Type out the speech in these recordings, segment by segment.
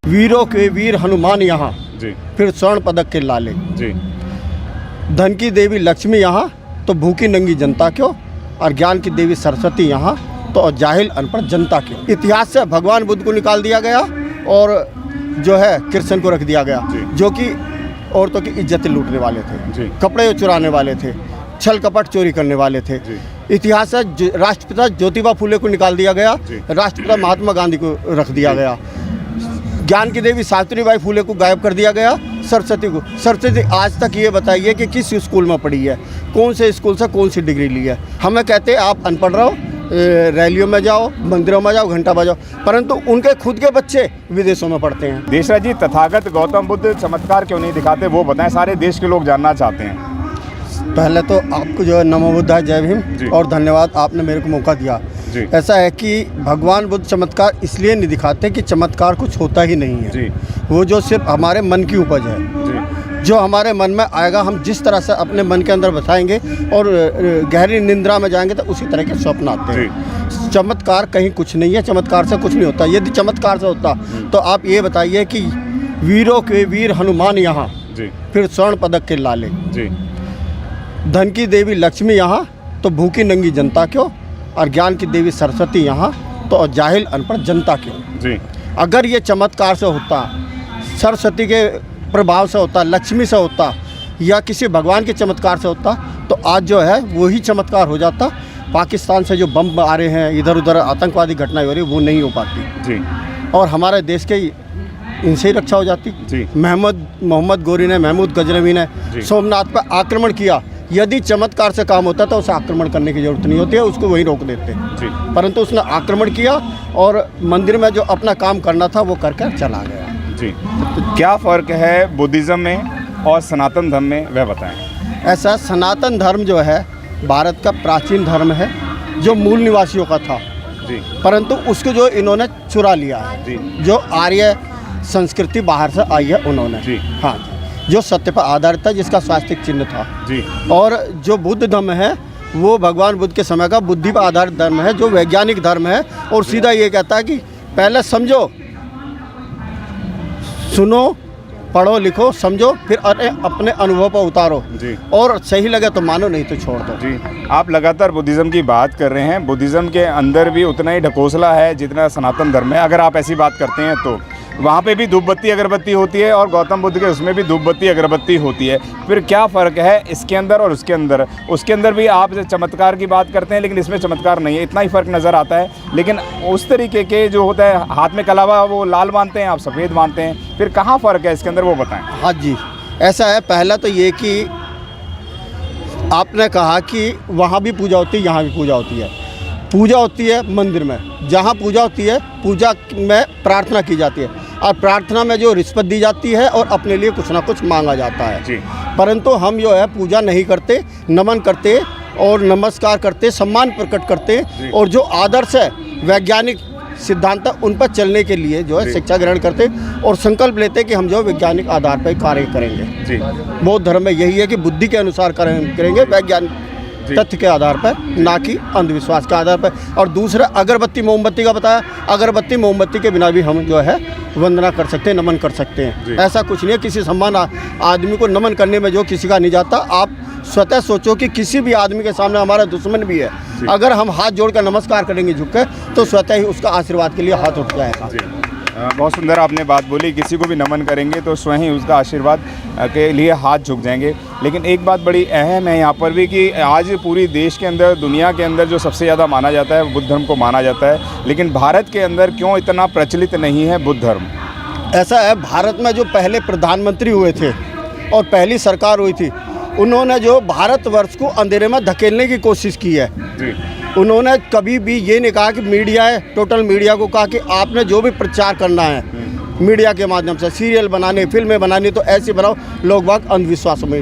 वीरों के वीर हनुमान यहाँ, जी फिर स्वर्ण पदक के लाले। जी धन की देवी लक्ष्मी यहाँ, तो भूखी नंगी जनता क्यों, और ज्ञान की देवी सरस्वती यहाँ, तो जाहिल अनपढ़ जनता क्यों। इतिहास से भगवान बुद्ध को निकाल दिया गया और जो है कृष्ण को रख दिया गया, जो कि औरतों की इज्जतें लूटने वाले थे, कपड़े चुराने वाले थे, छल कपट चोरी करने वाले थे। इतिहास से राष्ट्रपिता ज्योतिबा फुले को निकाल दिया गया, राष्ट्रपिता महात्मा गांधी को रख दिया गया, ज्ञान की देवी सावित्रीबाई फुले को गायब कर दिया गया, सरस्वती आज तक ये बताइए कि किस स्कूल में पढ़ी है, कौन से स्कूल से कौन सी डिग्री ली है। हमें कहते हैं आप अनपढ़ रहो, रैलियों में जाओ, मंदिरों में जाओ, घंटा बजाओ, परंतु उनके खुद के बच्चे विदेशों में पढ़ते हैं। देशराज जी, तथागत गौतम बुद्ध चमत्कार क्यों नहीं दिखाते, वो बताएं, सारे देश के लोग जानना चाहते हैं। पहले तो आपको जो है नमो बुद्धाय, जय भीम, और धन्यवाद, आपने मेरे को मौका दिया। ऐसा है कि भगवान बुद्ध चमत्कार इसलिए नहीं दिखाते कि चमत्कार कुछ होता ही नहीं है, वो जो सिर्फ हमारे मन की उपज है, जो हमारे मन में आएगा, हम जिस तरह से अपने मन के अंदर बसाएंगे और गहरी निंद्रा में जाएंगे तो उसी तरह के स्वप्न आते हैं। चमत्कार कहीं कुछ नहीं है, चमत्कार से कुछ नहीं होता। यदि चमत्कार से होता तो आप ये बताइए कि वीरों के वीर हनुमान यहाँ, फिर स्वर्ण पदक के लाले। धन की देवी लक्ष्मी यहाँ, तो भूखी नंगी जनता क्यों, और ज्ञान की देवी सरस्वती यहाँ, तो जाहिल अनपढ़ जनता क्यों। अगर ये चमत्कार से होता, सरस्वती के प्रभाव से होता, लक्ष्मी से होता, या किसी भगवान के चमत्कार से होता, तो आज जो है वही चमत्कार हो जाता। पाकिस्तान से जो बम आ रहे हैं, इधर उधर आतंकवादी घटनाएं हो रही, वो नहीं हो पाती और हमारे देश के इनसे ही रक्षा हो जाती। मोहम्मद गोरी ने, महमूद गजनवी ने सोमनाथ पर आक्रमण किया। यदि चमत्कार से काम होता तो उसे आक्रमण करने की जरूरत नहीं होती है, उसको वहीं रोक देते, परंतु उसने आक्रमण किया और मंदिर में जो अपना काम करना था वो करके चला गया। तो क्या फ़र्क है बुद्धिज़्म में और सनातन धर्म में, वह बताएं। ऐसा सनातन धर्म जो है भारत का प्राचीन धर्म है, जो मूल निवासियों का था, परंतु उसको जो इन्होंने चुरा लिया है, जो आर्य संस्कृति बाहर से आई है उन्होंने, हाँ, जो सत्य पर आधारित था, जिसका स्वास्तिक चिन्ह था। और जो बुद्ध धर्म है वो भगवान बुद्ध के समय का बुद्धि पर आधारित धर्म है, जो वैज्ञानिक धर्म है, और सीधा ये कहता है कि पहले समझो, सुनो, पढ़ो, लिखो, समझो, फिर अपने अनुभव पर उतारो, और सही लगे तो मानो, नहीं तो छोड़ दो। आप लगातार बुद्धिज़्म की बात कर रहे हैं, बुद्धिज़्म के अंदर भी उतना ही ढकोसला है जितना सनातन धर्म है। अगर आप ऐसी बात करते हैं तो वहाँ पे भी धूप बत्ती अगरबत्ती होती है और गौतम बुद्ध के उसमें भी धूप बत्ती अगरबत्ती होती है। फिर क्या फ़र्क है इसके अंदर और उसके अंदर? उसके अंदर भी आप चमत्कार की बात करते हैं, लेकिन इसमें चमत्कार नहीं है, इतना ही फ़र्क नज़र आता है। लेकिन उस तरीके के जो होता है, हाथ में कलावा वो लाल मानते हैं, आप सफ़ेद मानते हैं, फिर कहाँ फ़र्क है इसके अंदर, वो बताएं। हाँ जी, ऐसा है। पहला तो ये कि आपने कहा कि वहाँ भी पूजा होती है, यहाँ भी पूजा होती है। पूजा होती है मंदिर में, जहाँ पूजा होती है, पूजा में प्रार्थना की जाती है, और प्रार्थना में जो रिश्वत दी जाती है और अपने लिए कुछ ना कुछ मांगा जाता है। परंतु हम जो है पूजा नहीं करते, नमन करते और नमस्कार करते, सम्मान प्रकट करते, और जो आदर्श है, वैज्ञानिक सिद्धांत, उन पर चलने के लिए जो है शिक्षा ग्रहण करते और संकल्प लेते कि हम जो वैज्ञानिक आधार पर कार्य करेंगे। बौद्ध धर्म में यही है कि बुद्धि के अनुसार करेंगे, वैज्ञानिक तथ्य के आधार पर, ना कि अंधविश्वास के आधार पर। और दूसरा, अगरबत्ती मोमबत्ती का बताया, अगरबत्ती मोमबत्ती के बिना भी हम जो है वंदना कर सकते हैं, नमन कर सकते हैं। ऐसा कुछ नहीं है, किसी सम्मान आदमी को नमन करने में जो किसी का नहीं जाता। आप स्वतः सोचो कि किसी भी आदमी के सामने हमारा दुश्मन भी है, अगर हम हाथ जोड़कर नमस्कार करेंगे झुक के, तो स्वतः ही उसका आशीर्वाद के लिए हाथ उठ जाएगा। बहुत सुंदर आपने बात बोली, किसी को भी नमन करेंगे तो स्वयं ही उसका आशीर्वाद के लिए हाथ झुक जाएंगे। लेकिन एक बात बड़ी अहम है यहाँ पर भी कि आज पूरी देश के अंदर, दुनिया के अंदर जो सबसे ज़्यादा माना जाता है बुद्ध धर्म को माना जाता है, लेकिन भारत के अंदर क्यों इतना प्रचलित नहीं है बुद्ध धर्म? ऐसा है, भारत में जो पहले प्रधानमंत्री हुए थे और पहली सरकार हुई थी, उन्होंने जो भारतवर्ष को अंधेरे में धकेलने की कोशिश की है। उन्होंने कभी भी ये नहीं कहा कि मीडिया है, टोटल मीडिया को कहा कि आपने जो भी प्रचार करना है मीडिया के माध्यम से, सीरियल बनाने, फिल्में बनानी, तो ऐसे बनाओ लोग बाग अंधविश्वासों में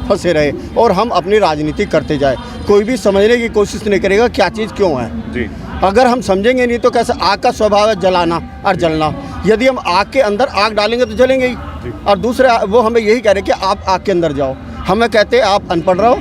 फंसे रहे और हम अपनी राजनीति करते जाए। कोई भी समझने की कोशिश नहीं करेगा क्या चीज़ क्यों है। अगर हम समझेंगे नहीं तो कैसे, आग का स्वभाव है जलाना और जलना, यदि हम आग के अंदर आग डालेंगे तो जलेंगे ही। और दूसरे वो हमें यही कह रहे कि आप आग के अंदर जाओ, हमें कहते हैं आप अनपढ़ रहो,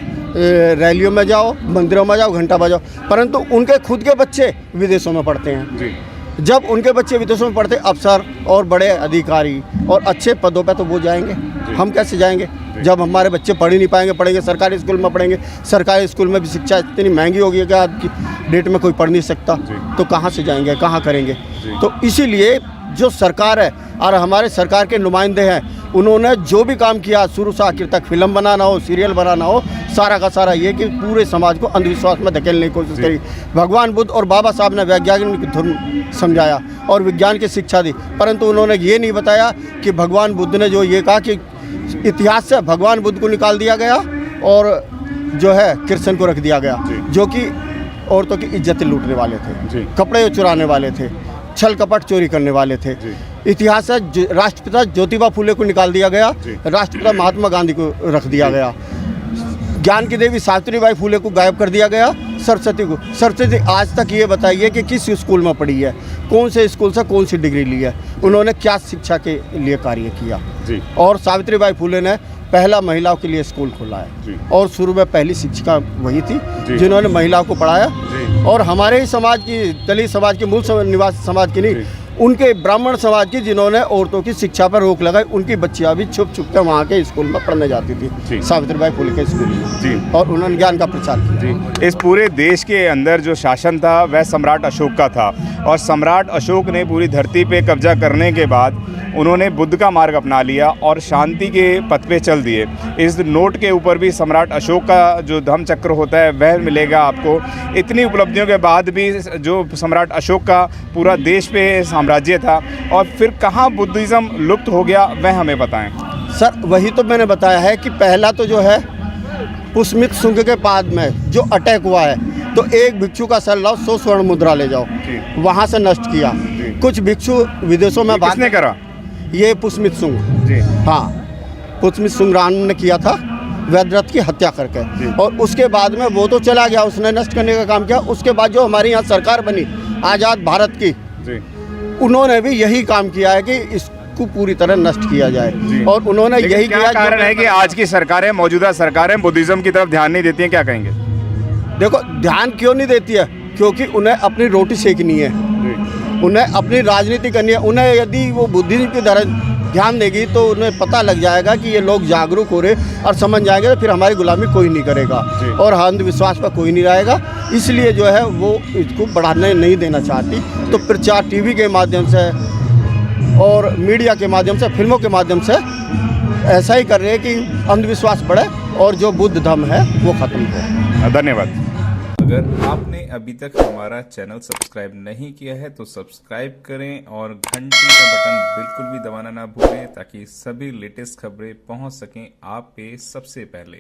रैलियों में जाओ, मंदिरों में जाओ, घंटा बजाओ, परंतु उनके खुद के बच्चे विदेशों में पढ़ते हैं। जब उनके बच्चे विदेशों में पढ़ते अफसर और बड़े अधिकारी और अच्छे पदों पे, तो वो जाएंगे, हम कैसे जाएंगे जब हमारे बच्चे पढ़ ही नहीं पाएंगे। पढ़ेंगे सरकारी स्कूल में, पढ़ेंगे सरकारी स्कूल में भी शिक्षा इतनी महंगी हो गई है कि आज की डेट में कोई पढ़ नहीं सकता, तो कहाँ से जाएंगे, कहाँ करेंगे। तो इसीलिए जो सरकार है और हमारे सरकार के नुमाइंदे हैं, उन्होंने जो भी काम किया शुरू से आखिर तक, फिल्म बनाना हो, सीरियल बनाना हो, सारा का सारा ये कि पूरे समाज को अंधविश्वास में धकेलने की कोशिश करी। भगवान बुद्ध और बाबा साहब ने वैज्ञानिक धर्म समझाया और विज्ञान की शिक्षा दी, परंतु उन्होंने ये नहीं बताया कि भगवान बुद्ध ने जो ये कहा कि इतिहास से भगवान बुद्ध को निकाल दिया गया और जो है कृष्ण को रख दिया गया, जो कि औरतों की इज्जत लूटने वाले थे, कपड़े चुराने वाले थे, छल कपट चोरी करने वाले थे। इतिहास से राष्ट्रपिता ज्योतिबा फुले को निकाल दिया गया, राष्ट्रपिता महात्मा गांधी को रख दिया गया, ज्ञान की देवी सावित्रीबाई फुले को गायब कर दिया गया, सरस्वती आज तक ये बताइए कि किस स्कूल में पढ़ी है, कौन से स्कूल से कौन सी डिग्री ली है, उन्होंने क्या शिक्षा के लिए कार्य किया। और सावित्रीबाई फुले ने पहला महिलाओं के लिए स्कूल खोला है और शुरू में पहली शिक्षिका वही थी जिन्होंने महिलाओं को पढ़ाया। और हमारे ही समाज की, दलित समाज की, मूल निवासी समाज की नहीं, उनके ब्राह्मण समाज की, जिन्होंने औरतों की शिक्षा पर रोक लगाई, उनकी बच्चियां भी छुप छुप कर वहाँ के स्कूल में पढ़ने जाती थी, सावित्रीबाई फुले के स्कूल में, और उन्होंने ज्ञान का प्रचार किया। इस पूरे देश के अंदर जो शासन था वह सम्राट अशोक का था, और सम्राट अशोक ने पूरी धरती पे कब्जा करने के बाद उन्होंने बुद्ध का मार्ग अपना लिया और शांति के पथ पे चल दिए। इस नोट के ऊपर भी सम्राट अशोक का जो धम्म चक्र होता है वह मिलेगा आपको। इतनी उपलब्धियों के बाद भी जो सम्राट अशोक का पूरा देश पे साम्राज्य था, और फिर कहाँ बुद्धिज़्म लुप्त हो गया वह हमें बताएं। सर वही तो मैंने बताया है कि पहला तो जो है पुष्मित शुंग के बाद में जो अटैक हुआ है, तो एक भिक्षु का सर लाओ, 100 स्वर्ण मुद्रा ले जाओ, वहाँ से नष्ट किया। कुछ भिक्षु विदेशों में किसने करा? ये पुष्मित शुंग जी, हाँ, पुष्मित शुंग राम ने किया था वैद्यरथ की हत्या करके, और उसके बाद में वो तो चला गया, उसने नष्ट करने का काम किया। उसके बाद जो हमारी यहाँ सरकार बनी आज़ाद भारत की, उन्होंने भी यही काम किया है कि इसको पूरी तरह नष्ट किया जाए, और उन्होंने यही किया। कारण है कि आज की सरकारें, मौजूदा सरकारें बुद्धिज़्म की तरफ ध्यान नहीं देती हैं, क्या कहेंगे? देखो ध्यान क्यों नहीं देती है, क्योंकि उन्हें अपनी रोटी सेकनी है, उन्हें अपनी राजनीति करनी है। उन्हें यदि वो बुद्धिज़्म की तरह ध्यान देगी तो उन्हें पता लग जाएगा कि ये लोग जागरूक हो रहे और समझ जाएंगे, तो फिर हमारी गुलामी कोई नहीं करेगा और अंधविश्वास पर कोई नहीं रहेगा। इसलिए जो है वो इसको बढ़ाने नहीं देना चाहती, तो प्रचार टीवी के माध्यम से और मीडिया के माध्यम से, फिल्मों के माध्यम से ऐसा ही कर रहे हैं कि अंधविश्वास बढ़े और जो बुद्ध धर्म है वो खत्म हो। धन्यवाद। अगर आपने अभी तक हमारा चैनल सब्सक्राइब नहीं किया है तो सब्सक्राइब करें और घंटी का बटन बिल्कुल भी दबाना ना भूलें, ताकि सभी लेटेस्ट खबरें पहुंच सकें आप पे सबसे पहले।